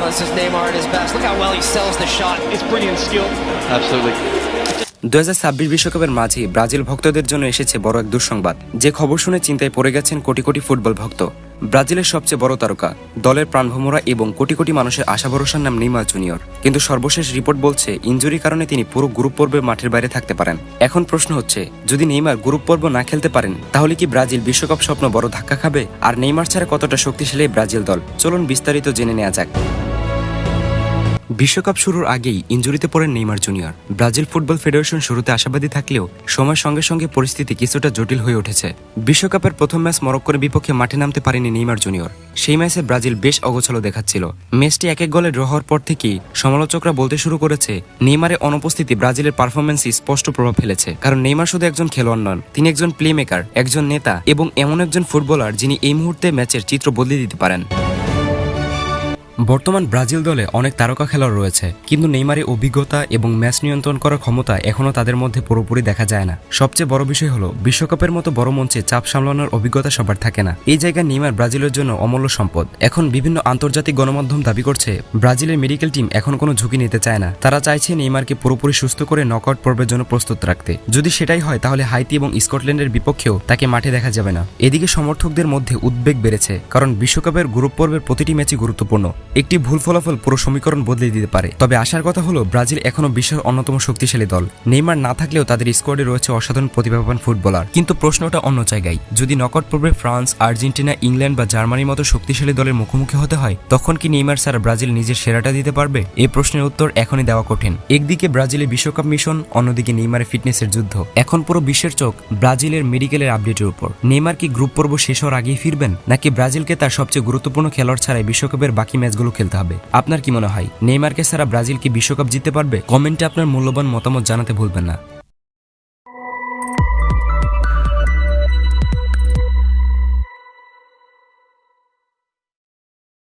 Well, this is Neymar at his best. Look how well he sells the shot. It's brilliant skill. Absolutely. 2026 বিশ্বকাপের মাঝে Brazil ভক্তদের জন্য এসেছে বড় এক দুঃসংবাদ। যে খবর শুনে চিন্তায় পড়ে গেছেন কোটি কোটি ফুটবল ভক্ত। ব্রাজিলের সবচেয়ে বড় তারকা, দলের প্রাণভোমরা এবং কোটি কোটি মানুষের আশা ভরসার নাম নেইমার জুনিয়র। কিন্তু সর্বশেষ রিপোর্ট বলছে ইনজুরির কারণে তিনি পুরো গ্রুপ পর্বে মাঠের বাইরে থাকতে পারেন। এখন প্রশ্ন হচ্ছে, যদি নেইমার গ্রুপ পর্ব না খেলতে পারেন তাহলে কি ব্রাজিল বিশ্বকাপ স্বপ্ন বড় ধাক্কা খাবে? আর নেইমার ছাড়া কতটা শক্তিশালী ব্রাজিল দল, চলুন বিস্তারিত জেনে নেওয়া যাক। বিশ্বকাপ শুরুর আগেই ইনজুরিতে পড়েন Neymar junior. Brazil football federation শুরুতে আশাবাদী থাকলেও সময়ের সঙ্গে সঙ্গে পরিস্থিতি কিছুটা জটিল হয়ে উঠেছে। বিশ্বকাপের প্রথম ম্যাচ মরক্কোর বিপক্ষে মাঠে নামতে পারেনি নেইমার জুনিয়র। সেই ম্যাচে ব্রাজিল বেশ অগোছালো দেখাচ্ছিল। ম্যাচটি 1-1 গোলে ড্র হওয়ার পর থেকেই সমালোচকরা বলতে শুরু করেছে নেইমারের অনুপস্থিতি ব্রাজিলের পারফরমেন্সে স্পষ্ট প্রভাব ফেলেছে। কারণ নেইমার শুধু একজন খেলোয়াড় নন, তিনি একজন প্লে মেকার, একজন নেতা এবং এমন একজন ফুটবলার যিনি এই মুহূর্তে ম্যাচের চিত্র বদলে দিতে পারেন। বর্তমান ব্রাজিল দলে অনেক তারকা খেলোয়াড় রয়েছে, কিন্তু নেইমারের অভিজ্ঞতা এবং ম্যাচ নিয়ন্ত্রণ করার ক্ষমতা এখনও তাদের মধ্যে পুরোপুরি দেখা যায় না। সবচেয়ে বড় বিষয় হলো বিশ্বকাপের মতো বড় মঞ্চে চাপ সামলানোর অভিজ্ঞতা সবার থাকে না। এই জায়গায় নেইমার ব্রাজিলের জন্য অমূল্য সম্পদ। এখন বিভিন্ন আন্তর্জাতিক গণমাধ্যম দাবি করছে ব্রাজিলের মেডিকেল টিম এখন কোনো ঝুঁকি নিতে চায় না। তারা চাইছে নেইমারকে পুরোপুরি সুস্থ করে নকআউট পর্বের জন্য প্রস্তুত রাখতে। যদি সেটাই হয় তাহলে হাইতি এবং স্কটল্যান্ডের বিপক্ষেও তাকে মাঠে দেখা যাবে না। এদিকে সমর্থকদের মধ্যে উদ্বেগ বেড়েছে, কারণ বিশ্বকাপের গ্রুপ পর্বের প্রতিটি ম্যাচই গুরুত্বপূর্ণ। একটি ভুল ফলাফল পুরো সমীকরণ বদলে দিতে পারে। তবে আশার কথা হলো ব্রাজিল এখনো বিশ্বের অন্যতম শক্তিশালী দল। নেইমার না থাকলেও তাদের স্কোয়াডে রয়েছে অসাধারণ প্রতিভাবান ফুটবলার। কিন্তু প্রশ্নটা অন্য জায়গায়। যদি নকআউট পর্বে ফ্রান্স, আর্জেন্টিনা, ইংল্যান্ড বা জার্মানির মতো শক্তিশালী দলের মুখোমুখি হতে হয়, তখন কি নেইমার ছাড়া ব্রাজিল নিজের সেরাটা দিতে পারবে? এই প্রশ্নের উত্তর এখনই দেওয়া কঠিন। একদিকে ব্রাজিলের বিশ্বকাপ মিশন, অন্যদিকে নেইমারের ফিটনেসের যুদ্ধ। এখন পুরো বিশ্বের চোখ ব্রাজিলের মেডিকেলের আপডেটের উপর। নেইমার কি গ্রুপ পর্ব শেষ হওয়ার আগেই ফিরবেন, নাকি ব্রাজিলকে তার সবচেয়ে গুরুত্বপূর্ণ খেলোয়াড় ছাড়াই বিশ্বকাপের বাকি ম্যাচগুলো খেলতে হবে? আপনার কি মনে হয়, নেইমারকে ছাড়া ব্রাজিল কি বিশ্বকাপ জিততে পারবে? কমেন্টে আপনার মূল্যবান মতামত জানাতে ভুলবেন না।